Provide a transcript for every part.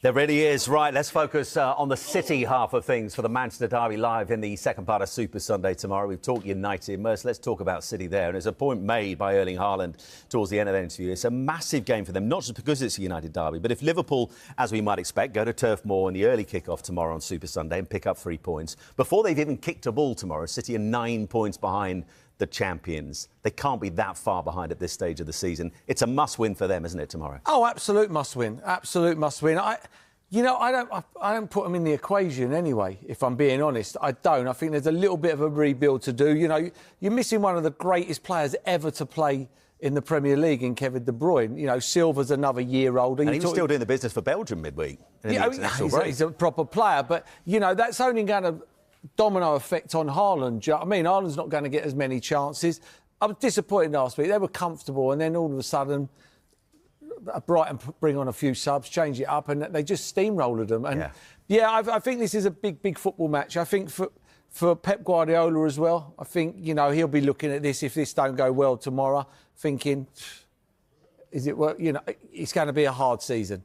There really is. Right, let's focus on the City half of things for the Manchester derby live in the second part of Super Sunday tomorrow. We've talked United. Merce, let's talk about City there. And there's a point made by Erling Haaland towards the end of the interview. It's a massive game for them, not just because it's a United derby, but if Liverpool, as we might expect, go to Turf Moor in the early kick-off tomorrow on Super Sunday and pick up 3 points, before they've even kicked a ball tomorrow, City are 9 points behind the champions. They can't be that far behind at this stage of the season. It's a must-win for them, isn't it, tomorrow? Oh, absolute must-win. Absolute must-win. I don't put them in the equation anyway, if I'm being honest. I don't. I think there's a little bit of a rebuild to do. You know, you're missing one of the greatest players ever to play in the Premier League in Kevin De Bruyne. You know, Silva's another year older. And he was still doing the business for Belgium midweek. He's a proper player. But, you know, that's only going to domino effect on Haaland. I mean, Haaland's not going to get as many chances. I was disappointed last week. They were comfortable, and then all of a sudden, Brighton bring on a few subs, change it up, and they just steamrolled them. And I think this is a big football match. I think for Pep Guardiola as well. I think, you know, he'll be looking at this if this don't go well tomorrow, thinking, is it work? You know, it's going to be a hard season,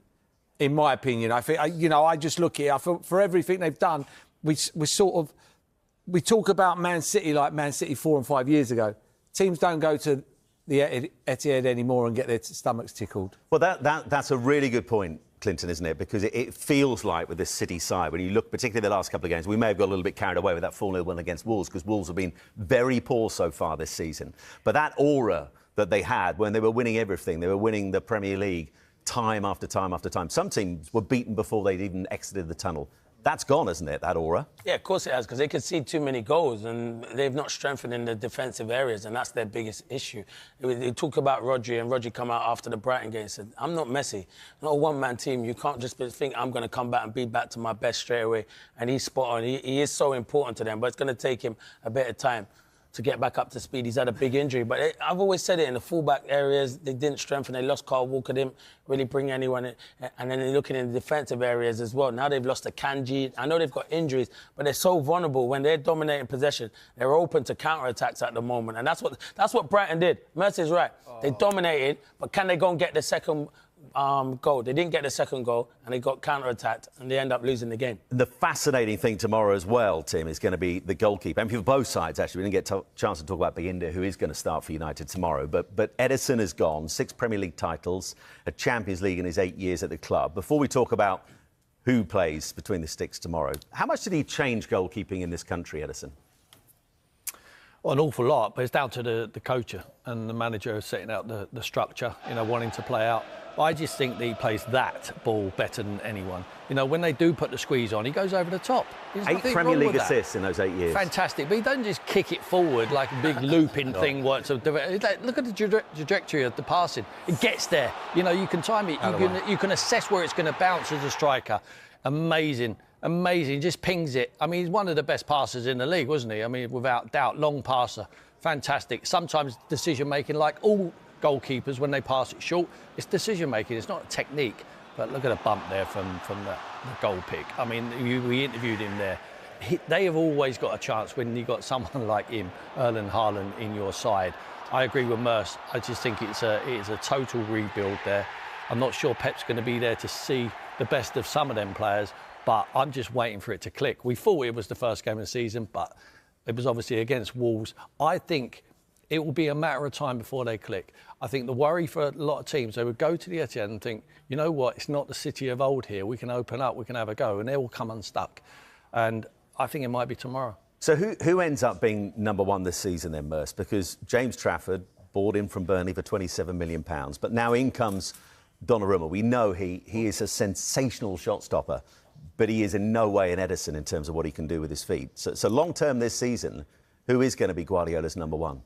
in my opinion. I think, you know, I just look at it for everything they've done. We talk about Man City like Man City 4 and 5 years ago. Teams don't go to the Etihad anymore and get their stomachs tickled. Well, that's a really good point, Clinton, isn't it? Because it feels like with this City side, when you look particularly the last couple of games, we may have got a little bit carried away with that 4-0 win against Wolves, because Wolves have been very poor so far this season. But that aura that they had when they were winning everything, they were winning the Premier League time after time after time. Some teams were beaten before they'd even exited the tunnel. That's gone, isn't it, that aura? Yeah, of course it has, because they concede too many goals and they've not strengthened in the defensive areas, and that's their biggest issue. They talk about Rodri, and Rodri come out after the Brighton game and said, I'm not Messi, not a one-man team. You can't just think I'm going to come back and be back to my best straight away. And he's spot on. He is so important to them, but it's going to take him a bit of time to get back up to speed. He's had a big injury, but I've always said it, in the fullback areas, they didn't strengthen. They lost Carl Walker, didn't really bring anyone in. And then they're looking in the defensive areas as well. Now they've lost to Kanji. I know they've got injuries, but they're so vulnerable. When they're dominating possession, they're open to counter-attacks at the moment. And that's what Brighton did. Mercy's right. They dominated, but can they go and get the second goal? They didn't get the second goal, and they got counter-attacked, and they end up losing the game. The fascinating thing tomorrow as well, Tim, is going to be the goalkeeper. And for both sides, actually. We didn't get a chance to talk about Bayindir, who is going to start for United tomorrow. But Ederson has gone, 6 Premier League titles, a Champions League in his 8 years at the club. Before we talk about who plays between the sticks tomorrow, how much did he change goalkeeping in this country, Ederson? Well, an awful lot, but it's down to the coach and the manager setting out the structure, you know, wanting to play out. I just think that he plays that ball better than anyone. You know, when they do put the squeeze on, he goes over the top. There's 8 Premier League assists in those 8 years. Fantastic, but he doesn't just kick it forward like a big looping thing. Look at the trajectory of the passing. It gets there. You know, you can time it. You can assess where it's going to bounce as a striker. Amazing. Just pings it. I mean, he's one of the best passers in the league, wasn't he? I mean, without doubt, long passer. Fantastic. Sometimes decision-making, like all goalkeepers, when they pass it short, it's decision-making. It's not a technique. But look at a bump there from the goal pick. I mean, we interviewed him there. They have always got a chance when you've got someone like him, Erling Haaland, in your side. I agree with Merce. I just think it's a total rebuild there. I'm not sure Pep's going to be there to see the best of some of them players, but I'm just waiting for it to click. We thought it was the first game of the season, but it was obviously against Wolves. I think it will be a matter of time before they click. I think the worry for a lot of teams, they would go to the Etihad and think, you know what, it's not the City of old here. We can open up, we can have a go, and they will come unstuck. And I think it might be tomorrow. So who ends up being number one this season then, Merce? Because James Trafford bought in from Burnley for £27 million, but now in comes Donnarumma. We know he is a sensational shot stopper, but he is in no way an Ederson in terms of what he can do with his feet. So long-term this season, who is going to be Guardiola's number one?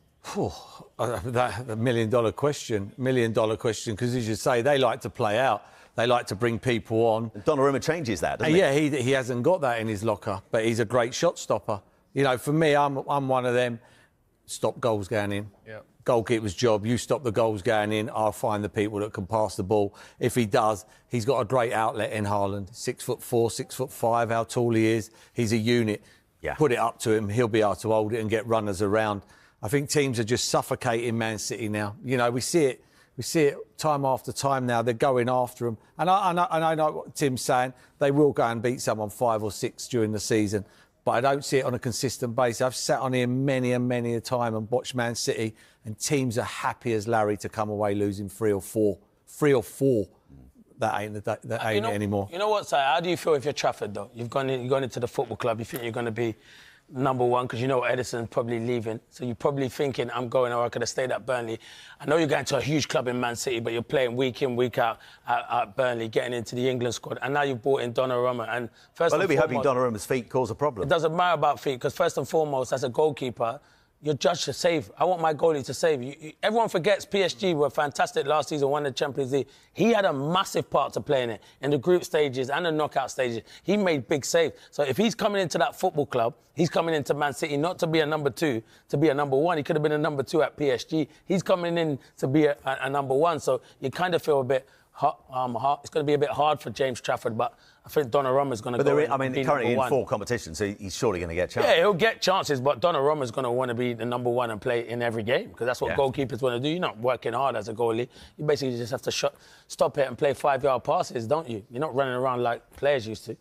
That's a million-dollar question, because as you say, they like to play out. They like to bring people on. Donnarumma changes that, doesn't he? Yeah, he hasn't got that in his locker, but he's a great shot stopper. You know, for me, I'm one of them. Stop goals going in. Yeah. Goalkeeper's job, you stop the goals going in, I'll find the people that can pass the ball. If he does, he's got a great outlet in Haaland. 6'4", 6'5", how tall he is. He's a unit. Yeah. Put it up to him, he'll be able to hold it and get runners around. I think teams are just suffocating Man City now. You know, we see it We see it time after time now. They're going after them. And I know what Tim's saying. They will go and beat someone 5 or 6 during the season. But I don't see it on a consistent basis. I've sat on here many and many a time and watched Man City, and teams are happy as Larry to come away losing 3 or 4. 3 or 4. That ain't it anymore. You know what, Si? How do you feel if you're Trafford, though? You've gone into the football club. You think you're going to be number one because you know Edison's probably leaving. So you're probably thinking, I'm going, or I could have stayed at Burnley. I know you're going to a huge club in Man City, but you're playing week in, week out at Burnley, getting into the England squad. And now you've brought in Donnarumma. And first well, and we'll be foremost, hoping Donnarumma's feet cause a problem. It doesn't matter about feet, because first and foremost, as a goalkeeper, you're judged to save. I want my goalie to save. Everyone forgets PSG were fantastic last season, won the Champions League. He had a massive part to play in it, in the group stages and the knockout stages. He made big saves. So if he's coming into that football club, he's coming into Man City not to be a number 2, to be a number 1. He could have been a number 2 at PSG. He's coming in to be a number 1. So you kind of feel a bit it's going to be a bit hard for James Trafford, but I think Donnarumma's going to go. I mean, currently in 4 competitions, so he's surely going to get chances. Yeah, he'll get chances, but Donnarumma's going to want to be the number 1 and play in every game, because that's what goalkeepers want to do. You're not working hard as a goalie. You basically just have to stop it and play 5-yard passes, don't you? You're not running around like players used to.